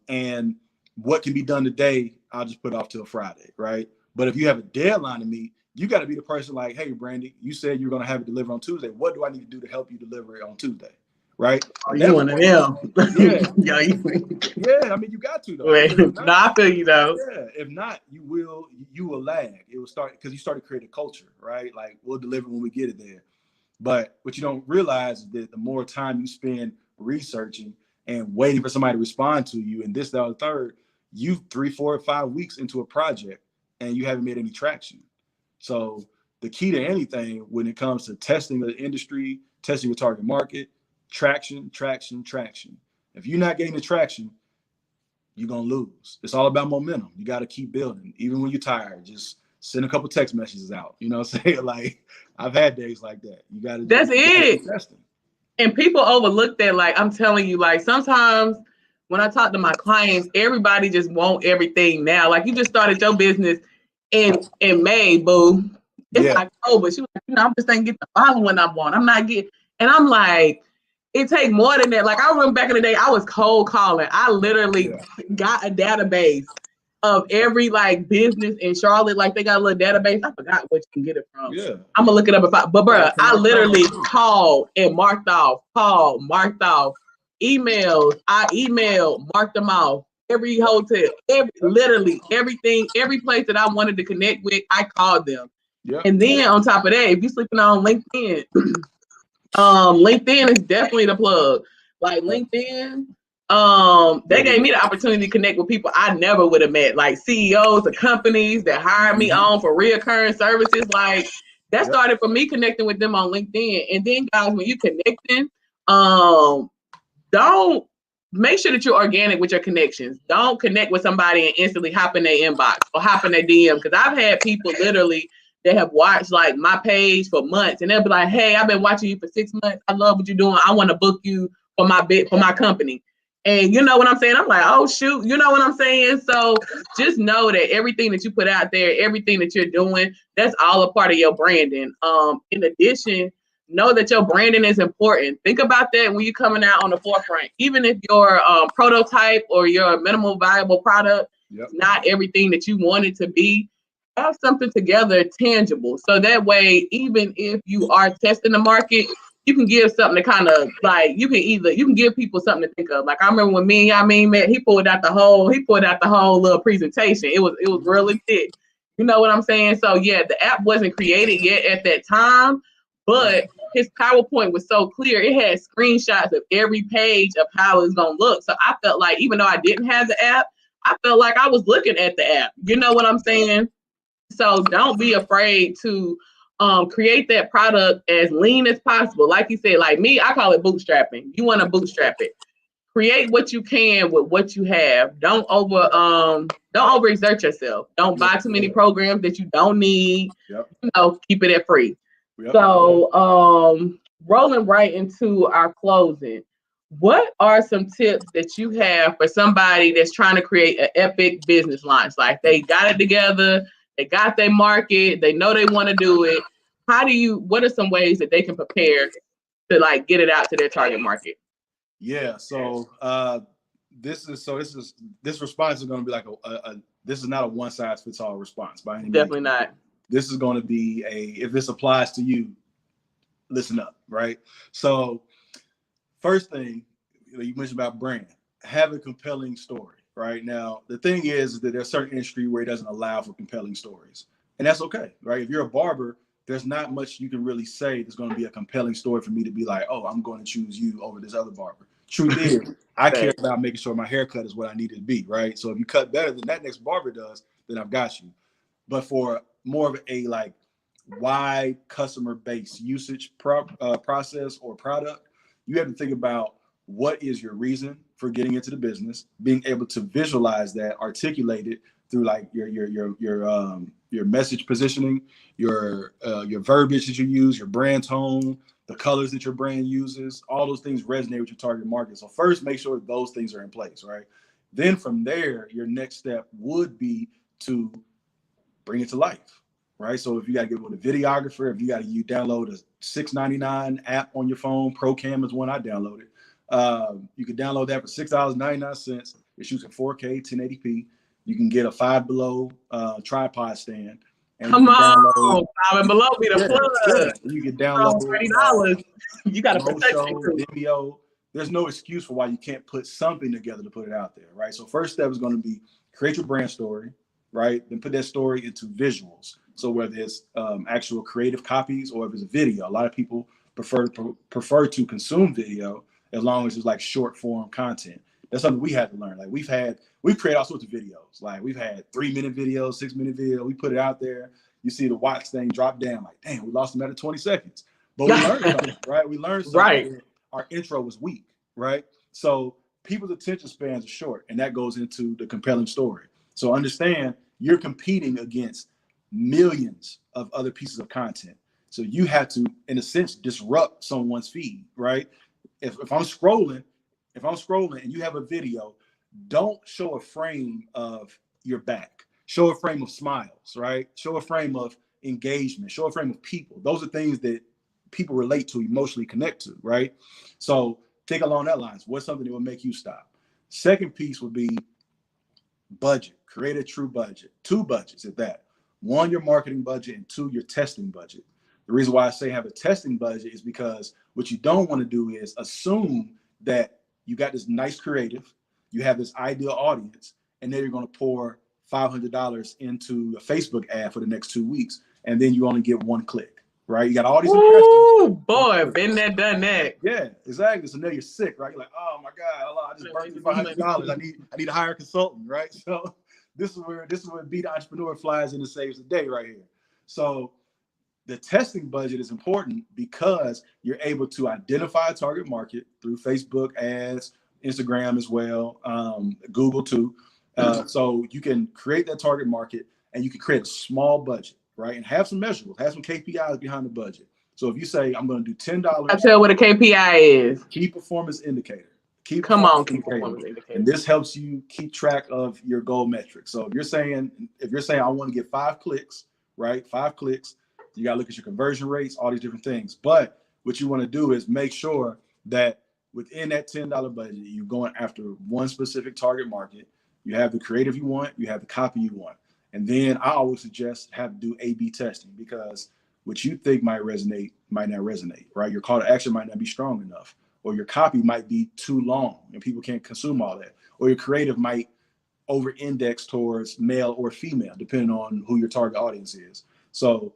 And what can be done today, I'll just put off till Friday, right? But if you have a deadline to meet, you got to be the person like, hey, Brandy, you said you're going to have it delivered on Tuesday. What do I need to do to help you deliver it on Tuesday? Right? Oh, you one of them. Yeah. Yo, Yeah, I mean, you got to, though. Wait, no, I feel you, though. Yeah, if not, you will lag. It will start because you start to create a culture, right? Like, we'll deliver when we get it there. But what you don't realize is that the more time you spend researching and waiting for somebody to respond to you, and this, that, or the third, you 3, 4, 5 weeks into a project and you haven't made any traction. So the key to anything when it comes to testing the industry, testing your target market, traction. If you're not getting the traction, you're going to lose. It's all about momentum. You got to keep building. Even when you're tired, just send a couple text messages out. You know what I'm saying? Like, I've had days like that. You got to. That's it. And people overlook that. Like, I'm telling you, like, sometimes when I talk to my clients, everybody just want everything now. Like, you just started your business in May, boo. It's October. She was like, I'm just ain't get the following I want. I'm not getting. And I'm like, it take more than that. Like, I remember back in the day, I was cold calling. I literally got a database of every like business in Charlotte. Like, they got a little database. I forgot what you can get it from. Yeah. I'm gonna look it up but bro, I literally called and marked off, emails. I emailed, marked them off. Every hotel, literally everything, every place that I wanted to connect with, I called them. Yep. And then on top of that, if you're sleeping on LinkedIn, LinkedIn is definitely the plug. Like LinkedIn, they gave me the opportunity to connect with people I never would have met, like CEOs of companies that hired me on for reoccurring services. Like, that started for me connecting with them on LinkedIn. And then, guys, when you connecting, don't make sure that you're organic with your connections. Don't connect with somebody and instantly hop in their inbox or hop in their DM. Because I've had people literally that have watched like my page for months, and they'll be like, "Hey, I've been watching you for 6 months. I love what you're doing. I want to book you for my company." And you know what I'm saying? I'm like, oh shoot, you know what I'm saying? So just know that everything that you put out there, everything that you're doing, that's all a part of your branding. In addition, know that your branding is important. Think about that when you're coming out on the forefront. Even if your prototype or your minimal viable product is not everything that you want it to be, have something together tangible. So that way, even if you are testing the market, you can give something to kind of like, you can give people something to think of. Like, I remember when me and Yameen met, he pulled out the whole little presentation. It was really thick. You know what I'm saying? So yeah, the app wasn't created yet at that time, but his PowerPoint was so clear. It had screenshots of every page of how it's gonna look. So I felt like, even though I didn't have the app, I felt like I was looking at the app. You know what I'm saying? So don't be afraid to create that product as lean as possible. Like you said, like me, I call it bootstrapping. You want to bootstrap it. Create what you can with what you have. Don't overexert yourself. Don't buy too many programs that you don't need. You know, keep it at free. So rolling right into our closing, what are some tips that you have for somebody that's trying to create an epic business launch? Like, they got it together, they got their market, they know they want to do it. What are some ways that they can prepare to like get it out to their target market? Yeah. So this response is going to be like this is not a one size fits all response by any means. Definitely not. This is going to be if this applies to you, listen up, right? So first thing, you mentioned about brand, have a compelling story, right? Now, the thing is that there's certain industry where it doesn't allow for compelling stories, and that's okay, right? If you're a barber, there's not much you can really say that's going to be a compelling story for me to be like, oh, I'm going to choose you over this other barber. Truth is, I care about making sure my haircut is what I need it to be, right? So if you cut better than that next barber does, then I've got you. But for more of a like wide customer base usage process or product, you have to think about what is your reason for getting into the business, being able to visualize that, articulate it through like your message positioning, your verbiage that you use, your brand tone, the colors that your brand uses. All those things resonate with your target market. So first, make sure those things are in place, right? Then from there, your next step would be to bring it to life, right? So if you got to get with a videographer, if you download a $6.99 app on your phone, ProCam is one I downloaded. You can download that for $6.99. It shoots in 4K, 1080p. You can get a Five Below tripod stand. And Come you can on, Five and Below be the plug. You can download $30. You got to protect Motion, it. Vimeo. There's no excuse for why you can't put something together to put it out there, right? So first step is going to be create your brand story, right? Then put that story into visuals. So whether it's actual creative copies or if it's a video, a lot of people prefer to consume video as long as it's like short form content. That's something we had to learn. Like we've created all sorts of videos. Like we've had 3-minute videos, 6-minute videos. We put it out there. You see the watch thing drop down. Like, damn, we lost them at 20 seconds. But we learned something, right? We learned something. Right. Our intro was weak, right? So people's attention spans are short, and that goes into the compelling story. So understand you're competing against millions of other pieces of content. So you have to, in a sense, disrupt someone's feed, right? If I'm scrolling and you have a video, don't show a frame of your back. Show a frame of smiles, right? Show a frame of engagement. Show a frame of people. Those are things that people relate to, emotionally connect to, right? So think along that lines. What's something that will make you stop? Second piece would be budget. Create a true budget. 2 budgets at that. 1, your marketing budget, and 2, your testing budget. The reason why I say have a testing budget is because what you don't want to do is assume that you got this nice creative, you have this ideal audience, and then you're going to pour $500 into a Facebook ad for the next 2 weeks, and then you only get 1 click. Right, you got all these impressions. Oh boy, been there, done that. Yeah, exactly. So now you're sick, right? You're like, oh my God, I just burnt $500. I need to hire a consultant, right? So this is where Be the Entrepreneur flies in and saves the day right here. So the testing budget is important because you're able to identify a target market through Facebook ads, Instagram as well, Google too. So you can create that target market and you can create a small budget. Right, and have some measurables, have some KPIs behind the budget. So if you say I'm going to do $10, I tell what a KPI is. Key performance indicator. Key performance indicator. And this helps you keep track of your goal metrics. So if you're saying I want to get 5 clicks, right? 5 clicks, you got to look at your conversion rates, all these different things. But what you want to do is make sure that within that $10 budget, you're going after one specific target market. You have the creative you want, you have the copy you want. And then I always suggest have to do A/B testing because what you think might resonate might not resonate, right? Your call to action might not be strong enough, or your copy might be too long and people can't consume all that, or your creative might over-index towards male or female, depending on who your target audience is. So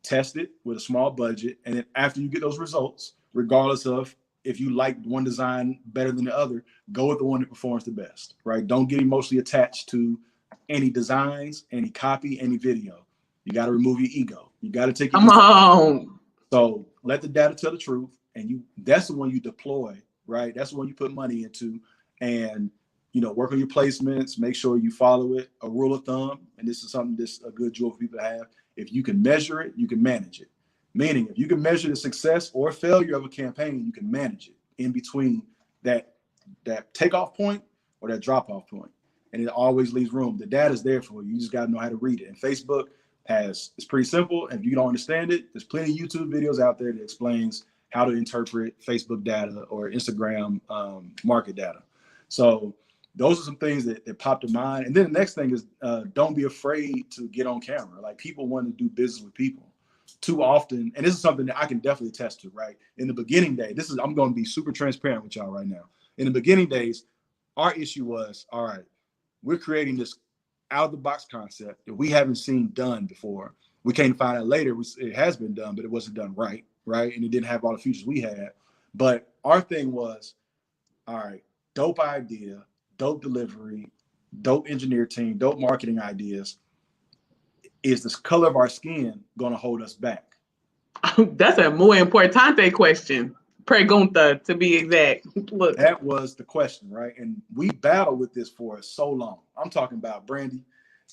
test it with a small budget, and then after you get those results, regardless of if you like one design better than the other, go with the one that performs the best, right? Don't get emotionally attached to any designs, any copy, any video. You got to remove your ego. You got to take your Come on. So let the data tell the truth, and that's the one you deploy, right? That's the one you put money into, and work on your placements. Make sure you follow it. A rule of thumb, and this is something that's a good jewel for people to have. If you can measure it, you can manage it. Meaning, if you can measure the success or failure of a campaign, you can manage it in between that takeoff point or that drop off point. And it always leaves room. The data is there for you. You just got to know how to read it. And Facebook it's pretty simple. And if you don't understand it, there's plenty of YouTube videos out there that explains how to interpret Facebook data or Instagram market data. So those are some things that pop to mind. And then the next thing is don't be afraid to get on camera. Like people want to do business with people too often. And this is something that I can definitely attest to, right? In the beginning day, I'm going to be super transparent with y'all right now. In the beginning days, our issue was, all right, we're creating this out of the box concept that we haven't seen done before. We came to find out later it has been done, but it wasn't done right? And it didn't have all the features we had. But our thing was, all right, dope idea, dope delivery, dope engineer team, dope marketing ideas. Is this color of our skin going to hold us back? That's a muy importante question. Pregunta, to be exact. Look, that was the question, right? And we battled with this for so long. I'm talking about Brandy,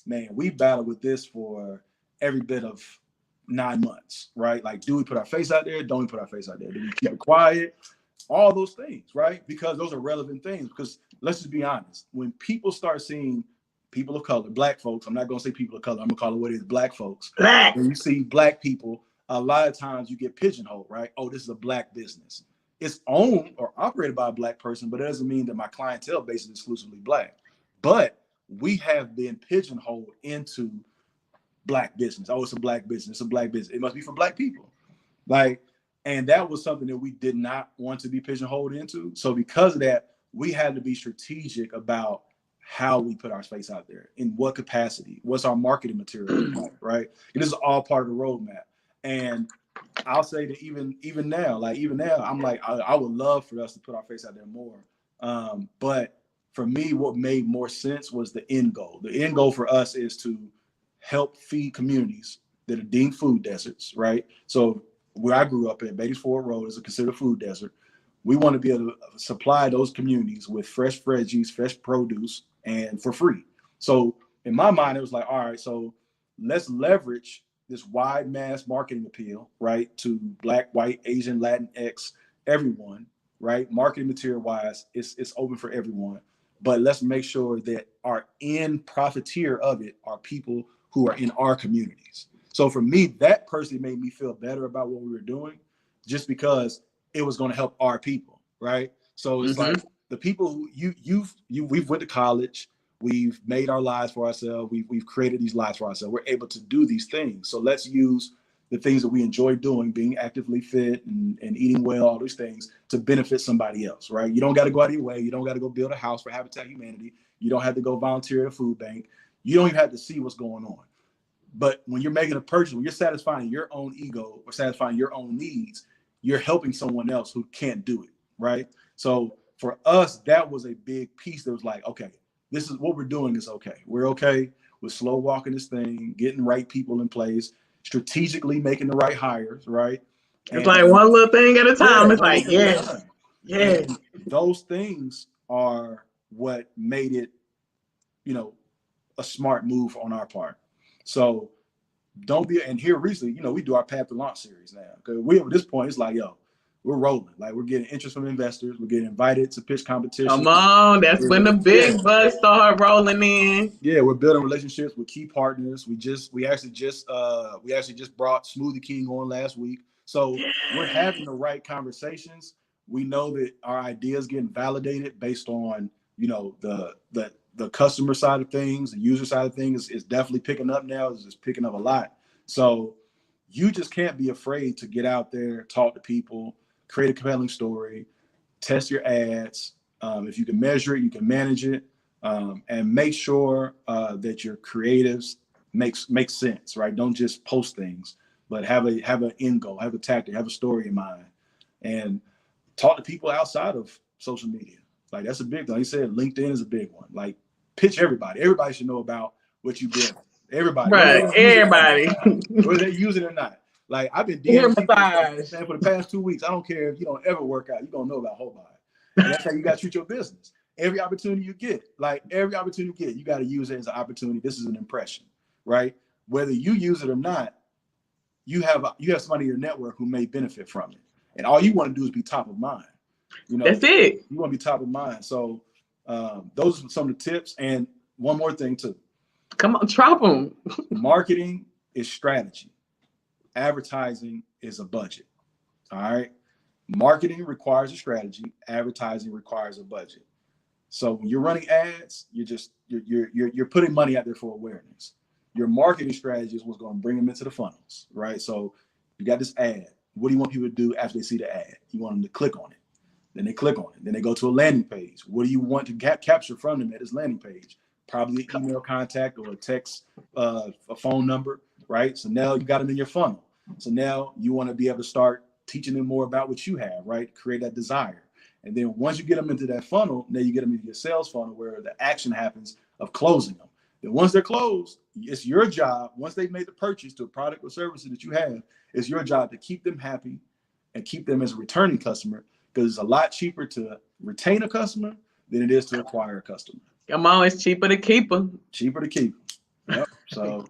man. We battled with this for every bit of 9 months, right? Like, do we put our face out there? Don't we put our face out there? Do we keep it quiet? All those things, right? Because those are relevant things. Because let's just be honest, when people start seeing people of color, black folks, I'm not going to say people of color, I'm going to call it what it is, black folks. Black. When you see black people, a lot of times you get pigeonholed, right? Oh, this is a black business. It's owned or operated by a black person, but it doesn't mean that my clientele base is exclusively black. But we have been pigeonholed into black business. Oh, it's a black business. It's a black business. It must be for black people. Like, and that was something that we did not want to be pigeonholed into. So because of that, we had to be strategic about how we put our space out there, in what capacity, what's our marketing material like, right? And this is all part of the roadmap. And I'll say that even now, I'm like, I would love for us to put our face out there more. But for me, what made more sense was the end goal. The end goal for us is to help feed communities that are deemed food deserts, right? So where I grew up at, Beatty's Ford Road is considered a food desert. We want to be able to supply those communities with fresh veggies, fresh produce, and for free. So in my mind, it was like, all right, so let's leverage this wide mass marketing appeal, right, to Black, white, Asian, Latinx, everyone, right? Marketing material wise, it's open for everyone. But let's make sure that our end profiteer of it are people who are in our communities. So for me, that personally made me feel better about what we were doing, just because it was going to help our people, right? So it's like the people who we've went to college, we've made our lives for ourselves, we've created these lives for ourselves. We're able to do these things. So let's use the things that we enjoy doing, being actively fit and eating well, all these things, to benefit somebody else, right? You don't got to go out of your way. You don't got to go build a house for Habitat Humanity. You don't have to go volunteer at a food bank. You don't even have to see what's going on. But when you're making a purchase, when you're satisfying your own ego or satisfying your own needs, you're helping someone else who can't do it, right? So for us, that was a big piece that was like, okay, this is what we're doing is okay. We're okay with slow walking this thing, getting the right people in place, strategically making the right hires, right? It's like one little thing at a time. Yeah, it's like, yes, yes. And those things are what made it, a smart move on our part. So don't be, and here recently, we do our Path to Launch series now. Because we at this point, it's like, yo, we're rolling. Like, we're getting interest from investors. We're getting invited to pitch competitions. Come on, that's when the big bucks start rolling in. Yeah, we're building relationships with key partners. We actually just brought Smoothie King on last week. So we're having the right conversations. We know that our ideas getting validated based on, the customer side of things, the user side of things is definitely picking up now. It's picking up a lot. So you just can't be afraid to get out there, talk to people, create a compelling story, test your ads. If you can measure it, you can manage it, and make sure that your creatives makes sense, right? Don't just post things, but have an end goal, have a tactic, have a story in mind, and talk to people outside of social media. Like, that's a big thing. He said LinkedIn is a big one. Like, pitch everybody. Everybody should know about what you build. Everybody. Right. Everybody. Whether they use it or not. Like, I've been DMing people for the past 2 weeks. I don't care if you don't ever work out. You're going to know about Whole Bod. And that's how you got to treat your business. Every opportunity you get, you got to use it as an opportunity. This is an impression, right? Whether you use it or not, you have somebody in your network who may benefit from it. And all you want to do is be top of mind. That's it. You want to be top of mind. So those are some of the tips. And one more thing too. Come on, drop them. Marketing is strategy. Advertising is a budget. All right. Marketing requires a strategy. Advertising requires a budget. So when you're running ads, you're putting money out there for awareness. Your marketing strategy is what's going to bring them into the funnels, right? So you got this ad. What do you want people to do after they see the ad? You want them to click on it. Then they click on it. Then they go to a landing page. What do you want to capture from them at this landing page? Probably an email contact or a text, a phone number, right? So now you got them in your funnel. So now you want to be able to start teaching them more about what you have, right? Create that desire. And then once you get them into that funnel, then you get them into your sales funnel where the action happens of closing them. Then once they're closed, it's your job, once they've made the purchase to a product or services that you have, it's your job to keep them happy and keep them as a returning customer, because it's a lot cheaper to retain a customer than it is to acquire a customer. Come on, it's cheaper to keep them. Cheaper to keep them. Yep. So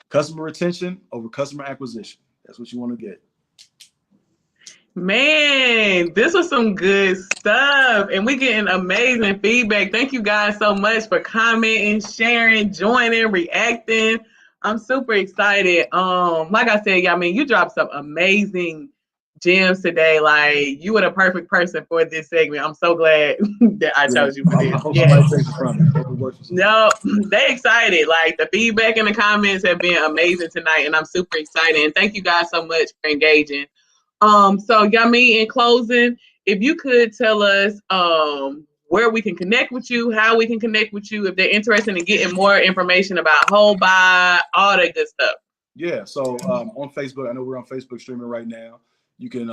customer retention over customer acquisition. That's what you want to get. Man, this was some good stuff, and we getting amazing feedback. Thank you guys so much for commenting, sharing, joining, reacting. I'm super excited. Like I said, I mean, you dropped some amazing gems today. Like, you were the perfect person for this segment. I'm so glad that I Yeah, chose you for I this. hope somebody Yes. takes it from me. I hope it works for somebody. No, they excited. Like, the feedback in the comments have been amazing tonight, and I'm super excited. And thank you guys so much for engaging. So Yameen, in closing, if you could tell us where we can connect with you, how we can connect with you, if they're interested in getting more information about Whole Bod, all that good stuff. Yeah, so on Facebook, I know we're on Facebook streaming right now. You can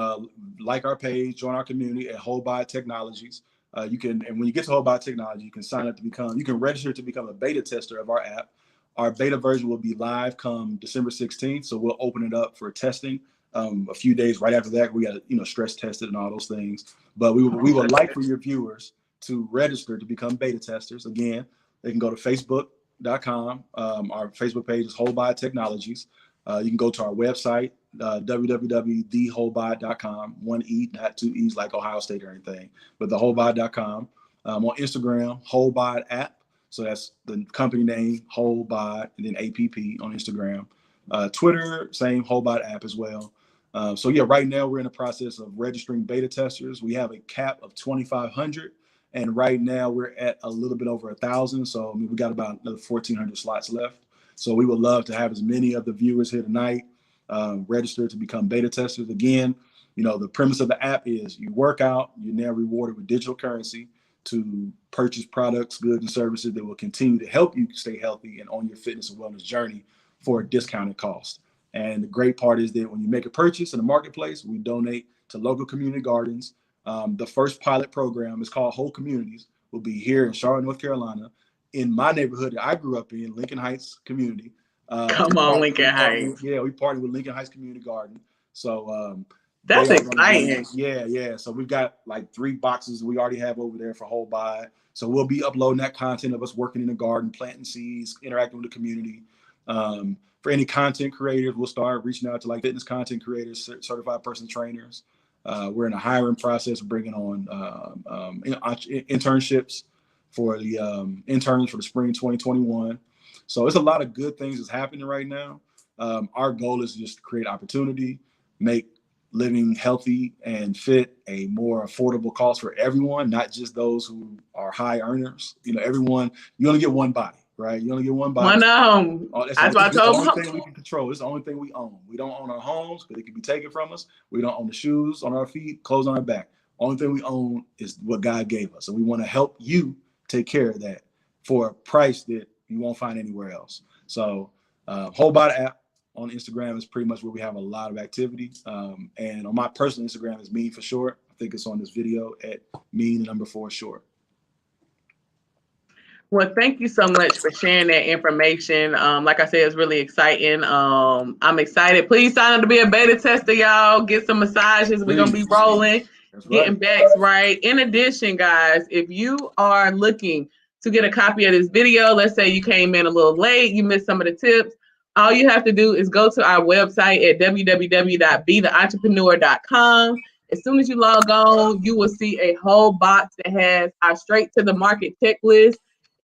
like our page, join our community at Whole Bod Technologies. You can, and when you get to Whole Bod Technology, you can sign up to become, you can register to become a beta tester of our app. Our beta version will be live come December 16th, so we'll open it up for testing. A few days right after that, we got to stress test it and all those things. But we would like for your viewers to register to become beta testers. Again, they can go to Facebook.com. Our Facebook page is Whole Bod Technologies. You can go to our website, www.thewholebod.com. 1 E, not 2 E's like Ohio State or anything, but thewholebod.com. On Instagram, Whole Bod app. So that's the company name, Whole Bod, and then APP on Instagram. Twitter, same Whole Bod app as well. So yeah, right now we're in the process of registering beta testers. We have a cap of 2,500. And right now we're at a little bit over 1,000. So I mean, we got about another 1,400 slots left. So we would love to have as many of the viewers here tonight register to become beta testers. Again, the premise of the app is you work out, you're now rewarded with digital currency to purchase products, goods, and services that will continue to help you stay healthy and on your fitness and wellness journey for a discounted cost. And the great part is that when you make a purchase in the marketplace, we donate to local community gardens. The first pilot program is called Whole Communities. Will be here in Charlotte, North Carolina, in my neighborhood that I grew up in, Lincoln Heights Community. Come on, Lincoln Heights. Yeah, we partnered with Lincoln Heights Community Garden. So that's exciting. Yeah. So we've got like 3 boxes we already have over there for Whole Bod. So we'll be uploading that content of us working in the garden, planting seeds, interacting with the community. For any content creators, we'll start reaching out to like fitness content creators, certified personal trainers. We're in a hiring process, bringing on internships for the interns for the spring 2021. So it's a lot of good things that's happening right now. Our goal is just to create opportunity, make living healthy and fit a more affordable cost for everyone, not just those who are high earners. Everyone, you only get one body, right? You only get one body. That's what I told the only thing we can control. It's the only thing we own. We don't own our homes because it can be taken from us. We don't own the shoes on our feet, clothes on our back. Only thing we own is what God gave us. And we want to help you take care of that for a price that you won't find anywhere else. So Whole Bod app on Instagram is pretty much where we have a lot of activity. And on my personal Instagram is Mean for short. I think it's on this video at Mean4 short. Well, thank you so much for sharing that information. Like I said, it's really exciting. I'm excited. Please sign up to be a beta tester, y'all. Get some massages. We're going to be rolling, getting backs right. In addition, guys, if you are looking to get a copy of this video, let's say you came in a little late, you missed some of the tips, all you have to do is go to our website at www.betheentrepreneur.com. As soon as you log on, you will see a whole box that has our straight to the market checklist.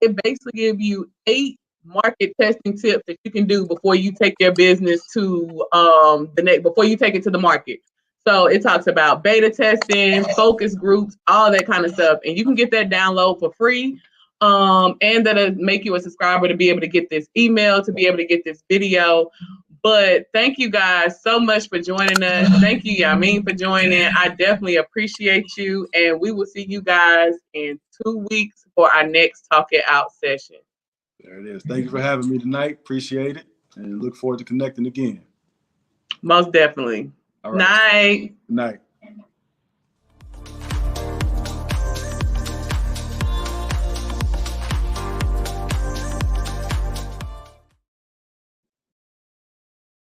It basically gives you 8 market testing tips that you can do before you take your business to before you take it to the market. So it talks about beta testing, focus groups, all that kind of stuff. And you can get that download for free. And that'll make you a subscriber to be able to get this email, to be able to get this video. But thank you guys so much for joining us. Thank you, Yameen, for joining. I definitely appreciate you. And we will see you guys in 2 weeks for our next Talk It Out session. There it is. Thank you for having me tonight. Appreciate it. And look forward to connecting again. Most definitely. All right. Night. Night.